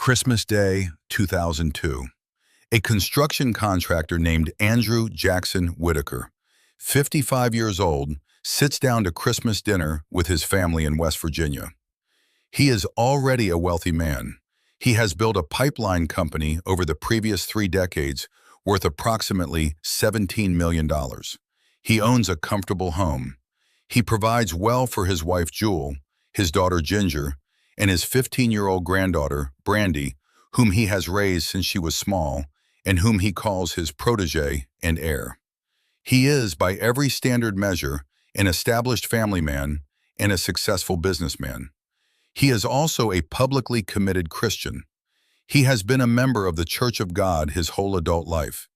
Christmas Day, 2002. A construction contractor named Andrew Jackson Whittaker, 55 years old, sits down to Christmas dinner with his family in West Virginia. He is already a wealthy man. He has built a pipeline company over the previous 3 decades worth approximately $17 million. He owns a comfortable home. He provides well for his wife Jewel, his daughter Ginger, and his 15-year-old granddaughter, Brandy, whom he has raised since she was small, and whom he calls his protege and heir. He is, by every standard measure, an established family man and a successful businessman. He is also a publicly committed Christian. He has been a member of the Church of God his whole adult life.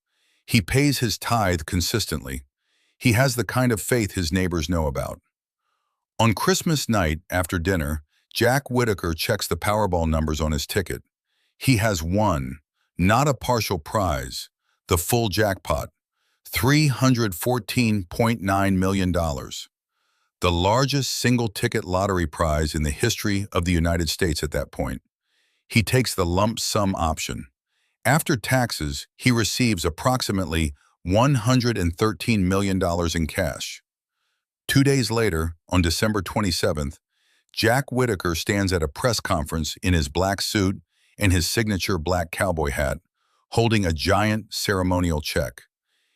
He pays his tithe consistently. He has the kind of faith his neighbors know about. On Christmas night, after dinner, Jack Whittaker checks the Powerball numbers on his ticket. He has won, not a partial prize, the full jackpot, $314.9 million, the largest single-ticket lottery prize in the history of the United States at that point. He takes the lump sum option. After taxes, he receives approximately $113 million in cash. 2 days later, on December 27th, Jack Whittaker stands at a press conference in his black suit and his signature black cowboy hat, holding a giant ceremonial check.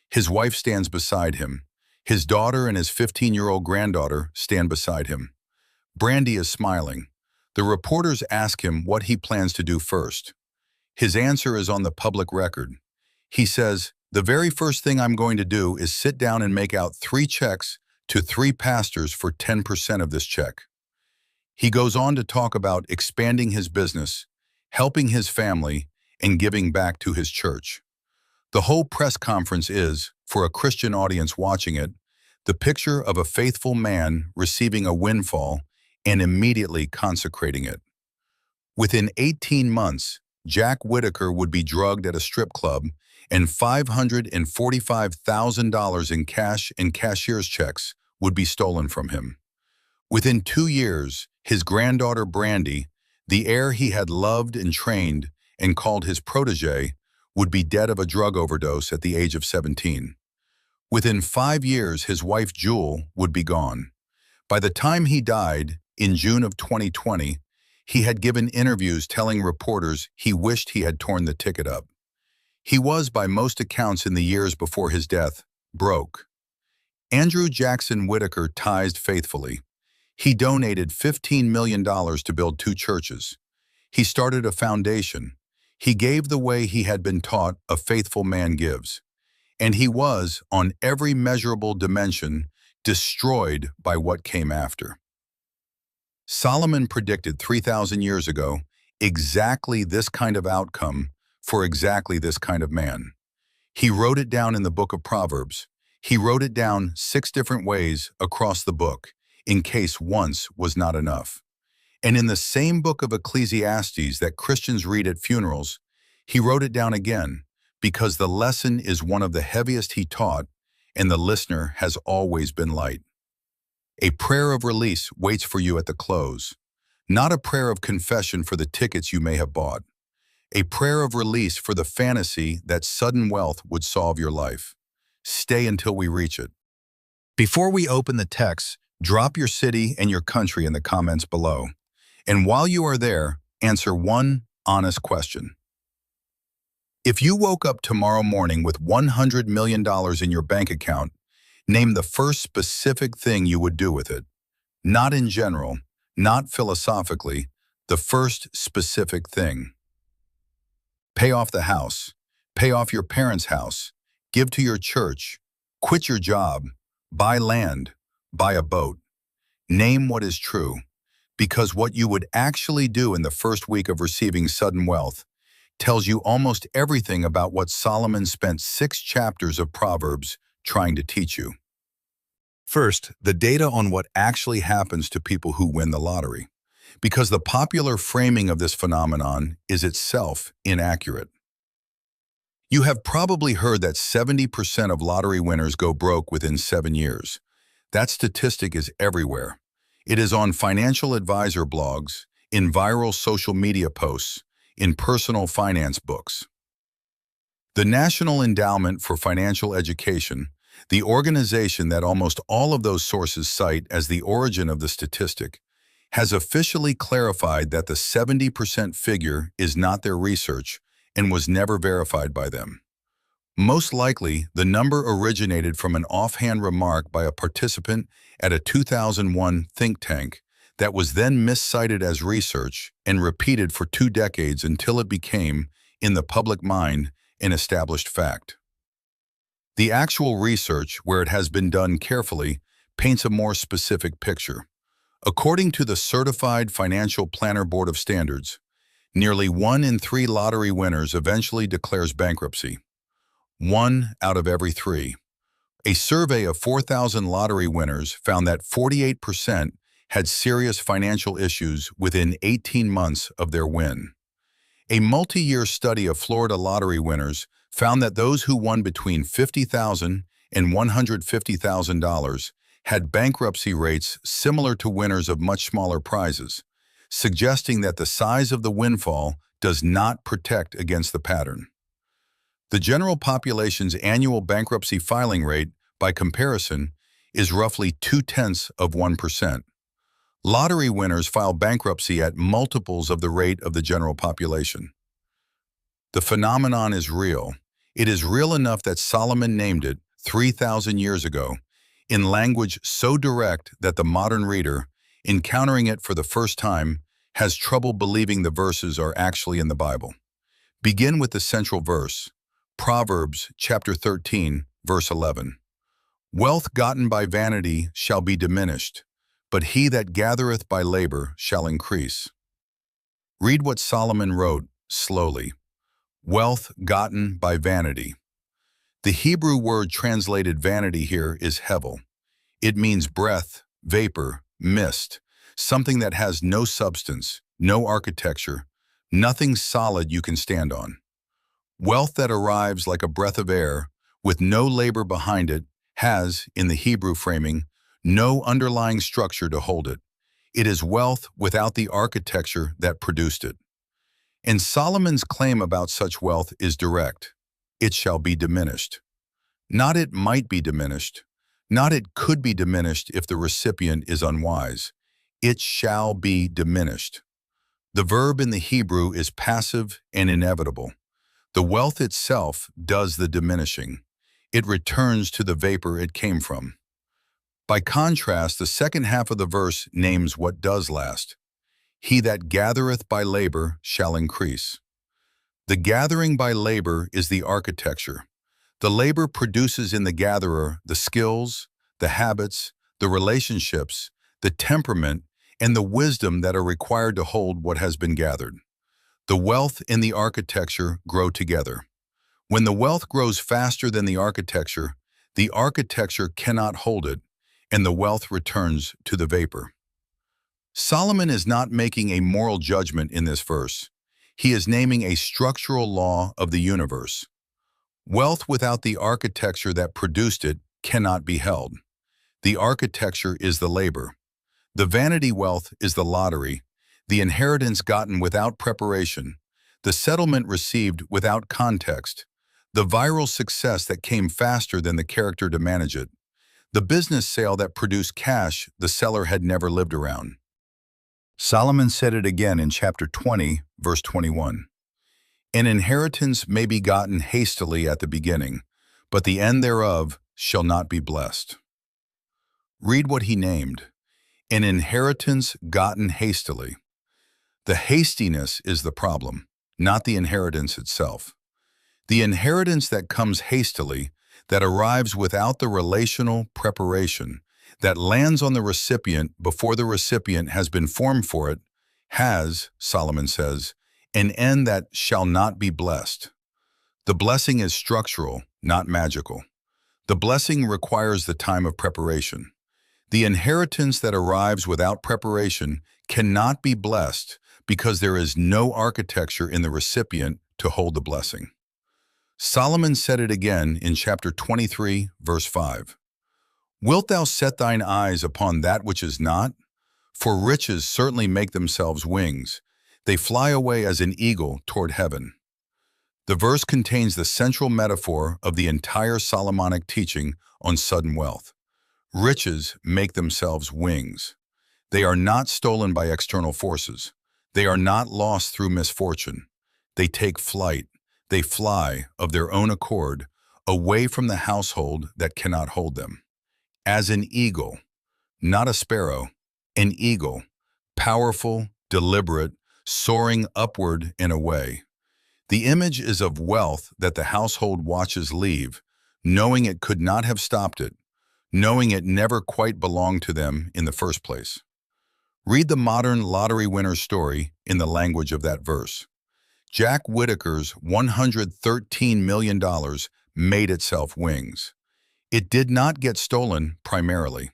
His wife stands beside him. His daughter and his 15-year-old granddaughter stand beside him. Brandy is smiling. The reporters ask him what he plans to do first. His answer is on the public record. He says, "The very first thing I'm going to do is sit down and make out 3 checks to 3 pastors for 10% of this check." He goes on to talk about expanding his business, helping his family, and giving back to his church. The whole press conference is, for a Christian audience watching it, the picture of a faithful man receiving a windfall and immediately consecrating it. Within 18 months, Jack Whittaker would be drugged at a strip club, and $545,000 in cash and cashier's checks would be stolen from him. Within 2 years, his granddaughter Brandy, the heir he had loved and trained and called his protege, would be dead of a drug overdose at the age of 17. Within 5 years, his wife Jewel would be gone. By the time he died, in June of 2020, he had given interviews telling reporters he wished he had torn the ticket up. He was, by most accounts in the years before his death, broke. Andrew Jackson Whittaker tithed faithfully. He donated $15 million to build 2 churches. He started a foundation. He gave the way he had been taught a faithful man gives. And he was, on every measurable dimension, destroyed by what came after. Solomon predicted 3,000 years ago exactly this kind of outcome for exactly this kind of man. He wrote it down in the book of Proverbs. He wrote it down 6 different ways across the book, in case once was not enough. And in the same book of Ecclesiastes that Christians read at funerals, he wrote it down again, because the lesson is one of the heaviest he taught, and the listener has always been light. A prayer of release waits for you at the close, not a prayer of confession for the tickets you may have bought. A prayer of release for the fantasy that sudden wealth would solve your life. Stay until we reach it. Before we open the text, drop your city and your country in the comments below. And while you are there, answer one honest question. If you woke up tomorrow morning with $100 million in your bank account, name the first specific thing you would do with it. Not in general, not philosophically, the first specific thing. Pay off the house, pay off your parents' house, give to your church, quit your job, buy land, buy a boat. Name what is true, because what you would actually do in the first week of receiving sudden wealth tells you almost everything about what Solomon spent 6 chapters of Proverbs trying to teach you. First, the data on what actually happens to people who win the lottery, because the popular framing of this phenomenon is itself inaccurate. You have probably heard that 70% of lottery winners go broke within 7 years. That statistic is everywhere. It is on financial advisor blogs, in viral social media posts, in personal finance books. The National Endowment for Financial Education, the organization that almost all of those sources cite as the origin of the statistic, has officially clarified that the 70% figure is not their research and was never verified by them. Most likely, the number originated from an offhand remark by a participant at a 2001 think tank that was then miscited as research and repeated for 2 decades until it became, in the public mind, an established fact. The actual research, where it has been done carefully, paints a more specific picture. According to the Certified Financial Planner Board of Standards, nearly 1 in 3 lottery winners eventually declares bankruptcy. 1 out of every 3. A survey of 4,000 lottery winners found that 48% had serious financial issues within 18 months of their win. A multi-year study of Florida lottery winners found that those who won between $50,000 and $150,000 had bankruptcy rates similar to winners of much smaller prizes, suggesting that the size of the windfall does not protect against the pattern. The general population's annual bankruptcy filing rate, by comparison, is roughly 0.2%. Lottery winners file bankruptcy at multiples of the rate of the general population. The phenomenon is real. It is real enough that Solomon named it 3,000 years ago, in language so direct that the modern reader, encountering it for the first time, has trouble believing the verses are actually in the Bible. Begin with the central verse, Proverbs chapter 13, verse 11. Wealth gotten by vanity shall be diminished, but he that gathereth by labor shall increase. Read what Solomon wrote slowly. Wealth gotten by vanity. The Hebrew word translated vanity here is Hevel. It means breath, vapor, mist, something that has no substance, no architecture, nothing solid you can stand on. Wealth that arrives like a breath of air, with no labor behind it, has, in the Hebrew framing, no underlying structure to hold it. It is wealth without the architecture that produced it. And Solomon's claim about such wealth is direct. It shall be diminished. Not it might be diminished. Not it could be diminished if the recipient is unwise. It shall be diminished. The verb in the Hebrew is passive and inevitable. The wealth itself does the diminishing. It returns to the vapor it came from. By contrast, the second half of the verse names what does last. He that gathereth by labor shall increase. The gathering by labor is the architecture. The labor produces in the gatherer the skills, the habits, the relationships, the temperament, and the wisdom that are required to hold what has been gathered. The wealth and the architecture grow together. When the wealth grows faster than the architecture cannot hold it, and the wealth returns to the vapor. Solomon is not making a moral judgment in this verse. He is naming a structural law of the universe. Wealth without the architecture that produced it cannot be held. The architecture is the labor. The vanity wealth is the lottery, the inheritance gotten without preparation, the settlement received without context, the viral success that came faster than the character to manage it, the business sale that produced cash the seller had never lived around. Solomon said it again in chapter 20, verse 21. An inheritance may be gotten hastily at the beginning, but the end thereof shall not be blessed. Read what he named. An inheritance gotten hastily. The hastiness is the problem, not the inheritance itself. The inheritance that comes hastily, that arrives without the relational preparation, that lands on the recipient before the recipient has been formed for it, has, Solomon says, an end that shall not be blessed. The blessing is structural, not magical. The blessing requires the time of preparation. The inheritance that arrives without preparation cannot be blessed because there is no architecture in the recipient to hold the blessing. Solomon said it again in chapter 23, verse 5. Wilt thou set thine eyes upon that which is not? For riches certainly make themselves wings. They fly away as an eagle toward heaven. The verse contains the central metaphor of the entire Solomonic teaching on sudden wealth. Riches make themselves wings. They are not stolen by external forces. They are not lost through misfortune. They take flight. They fly of their own accord away from the household that cannot hold them. As an eagle, not a sparrow, an eagle, powerful, deliberate, soaring upward and away. The image is of wealth that the household watches leave, knowing it could not have stopped it, knowing it never quite belonged to them in the first place. Read the modern lottery winner's story in the language of that verse. Jack Whittaker's $113 million made itself wings. It did not get stolen primarily.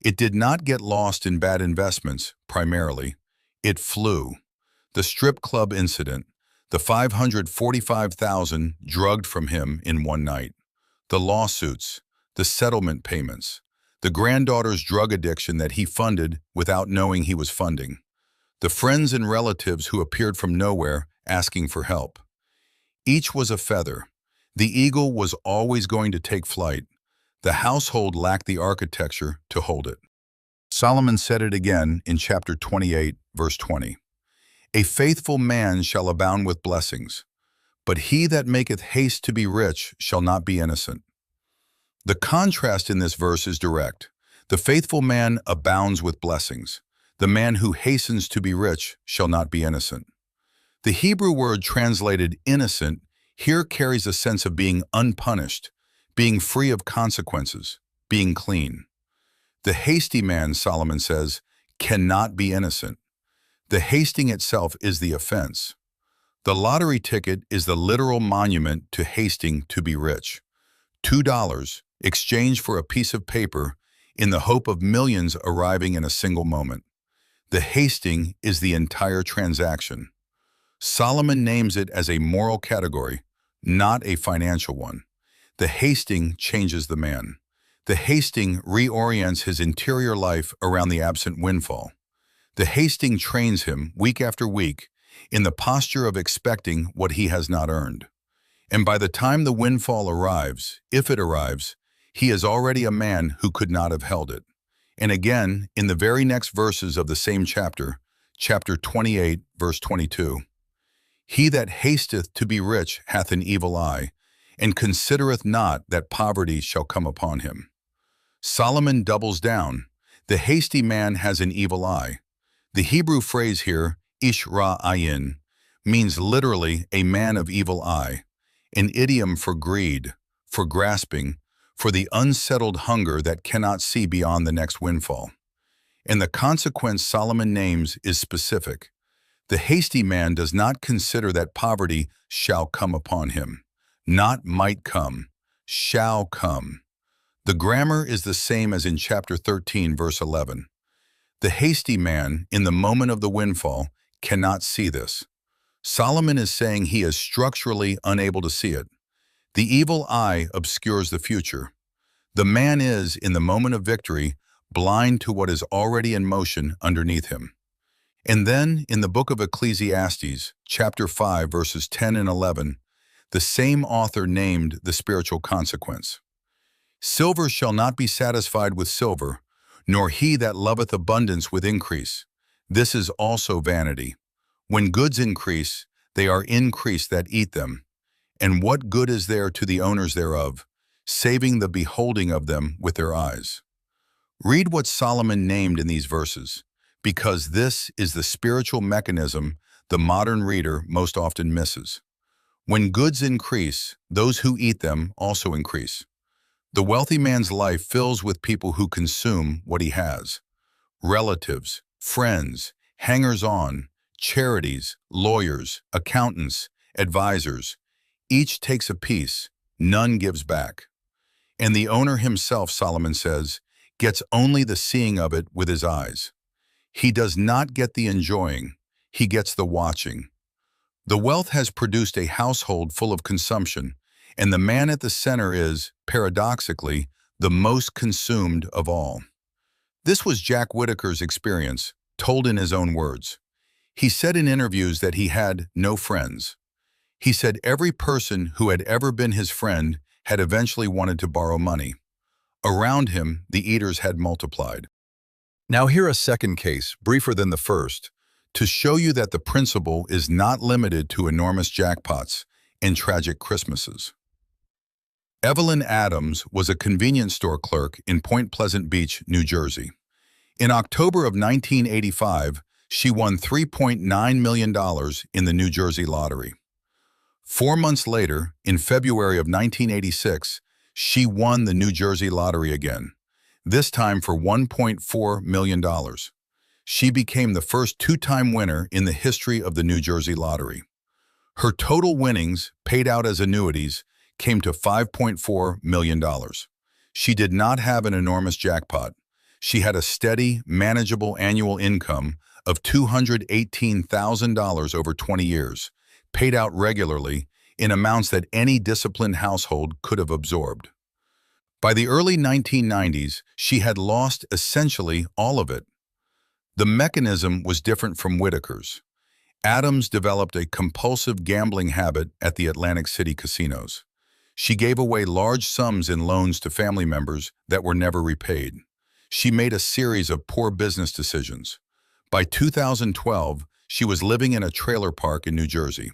It did not get lost in bad investments primarily. It flew. The strip club incident, the $545,000 drugged from him in one night, the lawsuits, the settlement payments, the granddaughter's drug addiction that he funded without knowing he was funding, the friends and relatives who appeared from nowhere asking for help. Each was a feather. The eagle was always going to take flight. The household lacked the architecture to hold it. Solomon said it again in chapter 28, verse 20. A faithful man shall abound with blessings, but he that maketh haste to be rich shall not be innocent. The contrast in this verse is direct. The faithful man abounds with blessings. The man who hastens to be rich shall not be innocent. The Hebrew word translated innocent here carries a sense of being unpunished, being free of consequences, being clean. The hasty man, Solomon says, cannot be innocent. The hasting itself is the offense. The lottery ticket is the literal monument to hasting to be rich. $2 exchanged for a piece of paper in the hope of millions arriving in a single moment. The hasting is the entire transaction. Solomon names it as a moral category, not a financial one. The hasting changes the man. The hasting reorients his interior life around the absent windfall. The hasting trains him, week after week, in the posture of expecting what he has not earned. And by the time the windfall arrives, if it arrives, he is already a man who could not have held it. And again, in the very next verses of the same chapter, chapter 28, verse 22, he that hasteth to be rich hath an evil eye, and considereth not that poverty shall come upon him. Solomon doubles down. The hasty man has an evil eye. The Hebrew phrase here, ish ra ayin, means literally a man of evil eye, an idiom for greed, for grasping, for the unsettled hunger that cannot see beyond the next windfall. And the consequence Solomon names is specific. The hasty man does not consider that poverty shall come upon him. Not might come, shall come. The grammar is the same as in chapter 13, verse 11. The hasty man, in the moment of the windfall, cannot see this. Solomon is saying he is structurally unable to see it. The evil eye obscures the future. The man is, in the moment of victory, blind to what is already in motion underneath him. And then, in the book of Ecclesiastes, chapter 5, verses 10 and 11, the same author named the spiritual consequence. Silver shall not be satisfied with silver, nor he that loveth abundance with increase. This is also vanity. When goods increase, they are increased that eat them. And what good is there to the owners thereof, saving the beholding of them with their eyes? Read what Solomon named in these verses, because this is the spiritual mechanism the modern reader most often misses. When goods increase, those who eat them also increase. The wealthy man's life fills with people who consume what he has. Relatives, friends, hangers-on, charities, lawyers, accountants, advisors. Each takes a piece, none gives back. And the owner himself, Solomon says, gets only the seeing of it with his eyes. He does not get the enjoying, he gets the watching. The wealth has produced a household full of consumption, and the man at the center is, paradoxically, the most consumed of all. This was Jack Whittaker's experience, told in his own words. He said in interviews that he had no friends. He said every person who had ever been his friend had eventually wanted to borrow money. Around him, the eaters had multiplied. Now here a second case, briefer than the first, to show you that the principle is not limited to enormous jackpots and tragic Christmases. Evelyn Adams was a convenience store clerk in Point Pleasant Beach, New Jersey. In October of 1985, she won $3.9 million in the New Jersey lottery. 4 months later, in February of 1986, she won the New Jersey lottery again, this time for $1.4 million. She became the first two-time winner in the history of the New Jersey lottery. Her total winnings, paid out as annuities, came to $5.4 million. She did not have an enormous jackpot. She had a steady, manageable annual income of $218,000 over 20 years, paid out regularly in amounts that any disciplined household could have absorbed. By the early 1990s, she had lost essentially all of it. The mechanism was different from Whittaker's. Adams developed a compulsive gambling habit at the Atlantic City casinos. She gave away large sums in loans to family members that were never repaid. She made a series of poor business decisions. By 2012, she was living in a trailer park in New Jersey.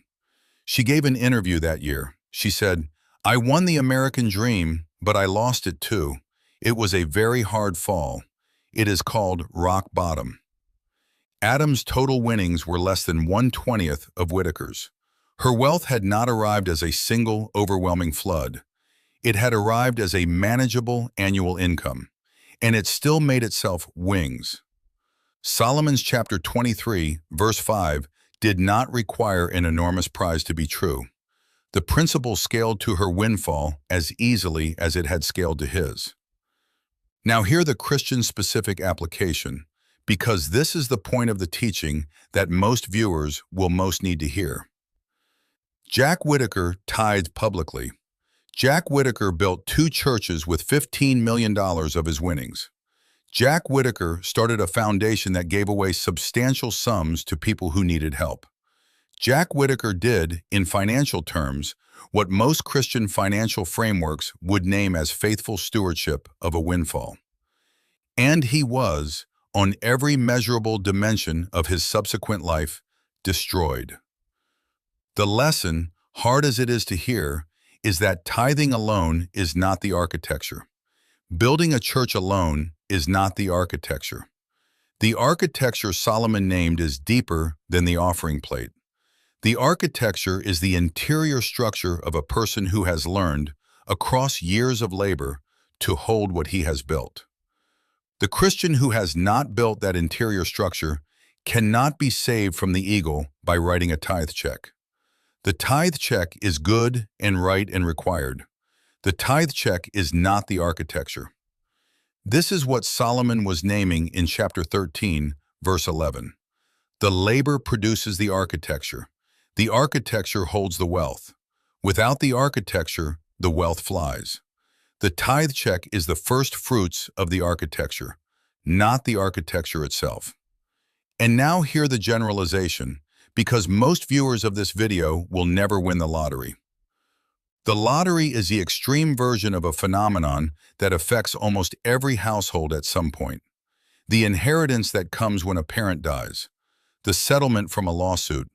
She gave an interview that year. She said, "I won the American dream, but I lost it too. It was a very hard fall. It is called rock bottom." Adams' total winnings were less than 1/20th of Whittaker's. Her wealth had not arrived as a single, overwhelming flood. It had arrived as a manageable annual income, and it still made itself wings. Solomon's chapter 23, verse 5, did not require an enormous prize to be true. The principle scaled to her windfall as easily as it had scaled to his. Now hear the Christian-specific application, because this is the point of the teaching that most viewers will most need to hear. Jack Whittaker tithed publicly. Jack Whittaker built 2 churches with $15 million of his winnings. Jack Whittaker started a foundation that gave away substantial sums to people who needed help. Jack Whittaker did, in financial terms, what most Christian financial frameworks would name as faithful stewardship of a windfall. And he was, on every measurable dimension of his subsequent life, destroyed. The lesson, hard as it is to hear, is that tithing alone is not the architecture. Building a church alone is not the architecture. The architecture Solomon named is deeper than the offering plate. The architecture is the interior structure of a person who has learned, across years of labor, to hold what he has built. The Christian who has not built that interior structure cannot be saved from the eagle by writing a tithe check. The tithe check is good and right and required. The tithe check is not the architecture. This is what Solomon was naming in chapter 13, verse 11. The labor produces the architecture. The architecture holds the wealth. Without the architecture, the wealth flies. The tithe check is the first fruits of the architecture, not the architecture itself. And now hear the generalization, because most viewers of this video will never win the lottery. The lottery is the extreme version of a phenomenon that affects almost every household at some point. The inheritance that comes when a parent dies, the settlement from a lawsuit,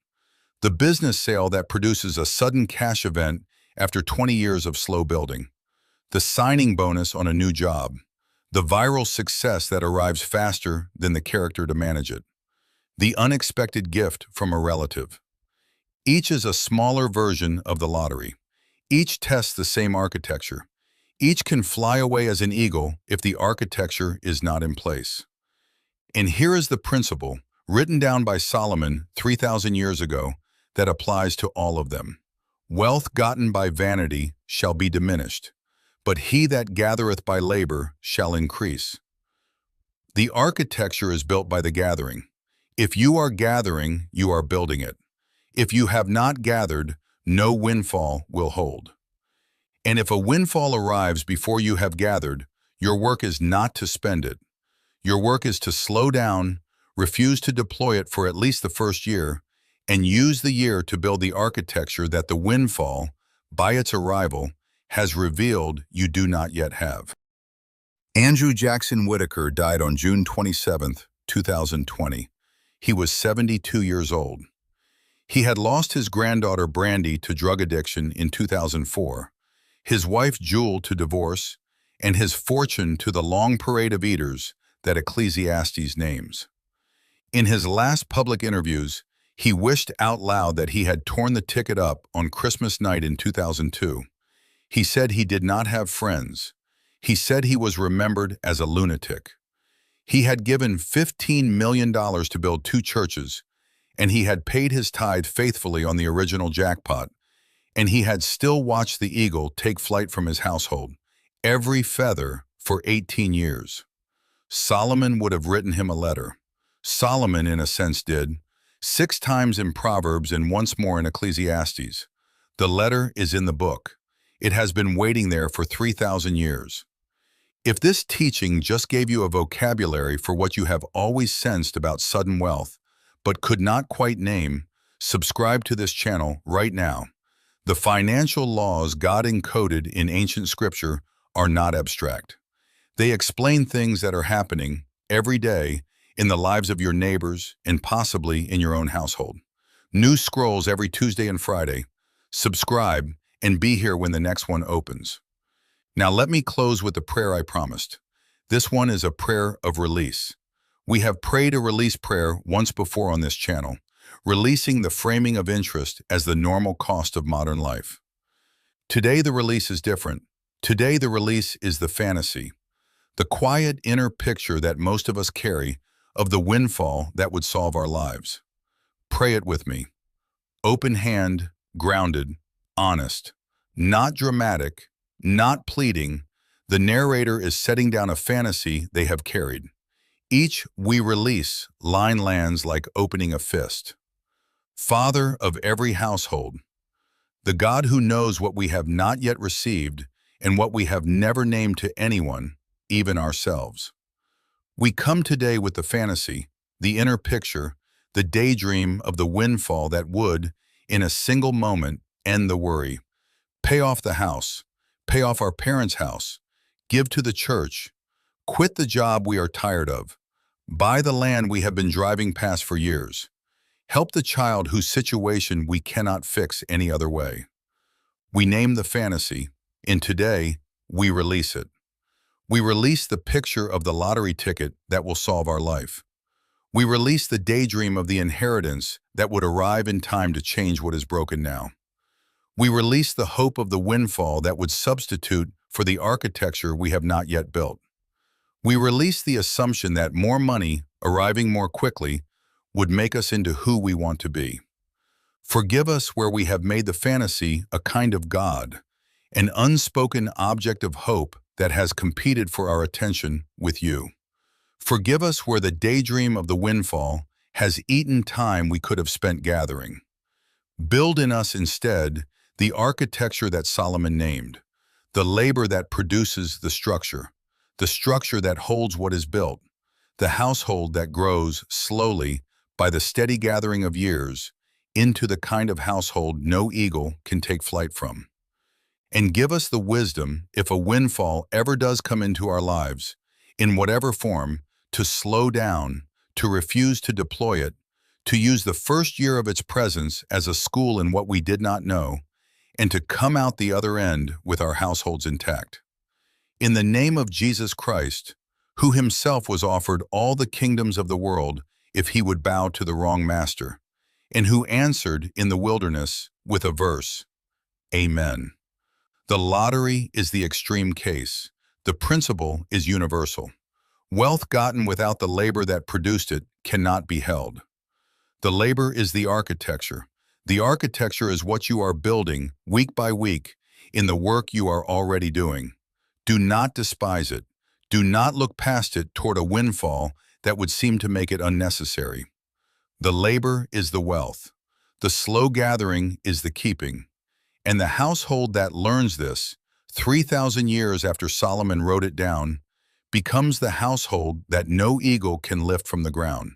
the business sale that produces a sudden cash event after 20 years of slow building, the signing bonus on a new job, the viral success that arrives faster than the character to manage it, the unexpected gift from a relative. Each is a smaller version of the lottery. Each tests the same architecture. Each can fly away as an eagle if the architecture is not in place. And here is the principle, written down by Solomon 3,000 years ago, that applies to all of them. Wealth gotten by vanity shall be diminished, but he that gathereth by labor shall increase. The architecture is built by the gathering. If you are gathering, you are building it. If you have not gathered, no windfall will hold. And if a windfall arrives before you have gathered, your work is not to spend it. Your work is to slow down, refuse to deploy it for at least the first year, and use the year to build the architecture that the windfall, by its arrival, has revealed you do not yet have. Andrew Jackson Whittaker died on June 27, 2020. He was 72 years old. He had lost his granddaughter Brandy to drug addiction in 2004, his wife Jewel to divorce, and his fortune to the long parade of eaters that Ecclesiastes names. In his last public interviews, he wished out loud that he had torn the ticket up on Christmas night in 2002. He said he did not have friends. He said he was remembered as a lunatic. He had given $15 million to build 2 churches, and he had paid his tithe faithfully on the original jackpot, and he had still watched the eagle take flight from his household, every feather, for 18 years. Solomon would have written him a letter. Solomon, in a sense, did, 6 times in Proverbs and once more in Ecclesiastes. The letter is in the book. It has been waiting there for 3,000 years. If this teaching just gave you a vocabulary for what you have always sensed about sudden wealth, but could not quite name, subscribe to this channel right now. The financial laws God encoded in ancient scripture are not abstract. They explain things that are happening every day in the lives of your neighbors and possibly in your own household. New scrolls every Tuesday and Friday. Subscribe and be here when the next one opens. Now let me close with the prayer I promised. This one is a prayer of release. We have prayed a release prayer once before on this channel, releasing the framing of interest as the normal cost of modern life. Today the release is different. Today the release is the fantasy, the quiet inner picture that most of us carry of the windfall that would solve our lives. Pray it with me. Open hand, grounded, honest, not dramatic, not pleading. The narrator is setting down a fantasy they have carried. Each we release line lands like opening a fist. Father of every household, the God who knows what we have not yet received and what we have never named to anyone, even ourselves. We come today with the fantasy, the inner picture, the daydream of the windfall that would, in a single moment, end the worry. Pay off the house, pay off our parents' house, give to the church, quit the job we are tired of, buy the land we have been driving past for years, help the child whose situation we cannot fix any other way. We name the fantasy, and today we release it. We release the picture of the lottery ticket that will solve our life. We release the daydream of the inheritance that would arrive in time to change what is broken now. We release the hope of the windfall that would substitute for the architecture we have not yet built. We release the assumption that more money, arriving more quickly, would make us into who we want to be. Forgive us where we have made the fantasy a kind of God, an unspoken object of hope that has competed for our attention with you. Forgive us where the daydream of the windfall has eaten time we could have spent gathering. Build in us instead the architecture that Solomon named, the labor that produces the structure that holds what is built, the household that grows slowly by the steady gathering of years into the kind of household no eagle can take flight from. And give us the wisdom, if a windfall ever does come into our lives, in whatever form, to slow down, to refuse to deploy it, to use the first year of its presence as a school in what we did not know, and to come out the other end with our households intact. In the name of Jesus Christ, who himself was offered all the kingdoms of the world if he would bow to the wrong master, and who answered in the wilderness with a verse, Amen. The lottery is the extreme case. The principle is universal. Wealth gotten without the labor that produced it cannot be held. The labor is the architecture. The architecture is what you are building week by week in the work you are already doing. Do not despise it. Do not look past it toward a windfall that would seem to make it unnecessary. The labor is the wealth. The slow gathering is the keeping. And the household that learns this, 3,000 years after Solomon wrote it down, becomes the household that no eagle can lift from the ground.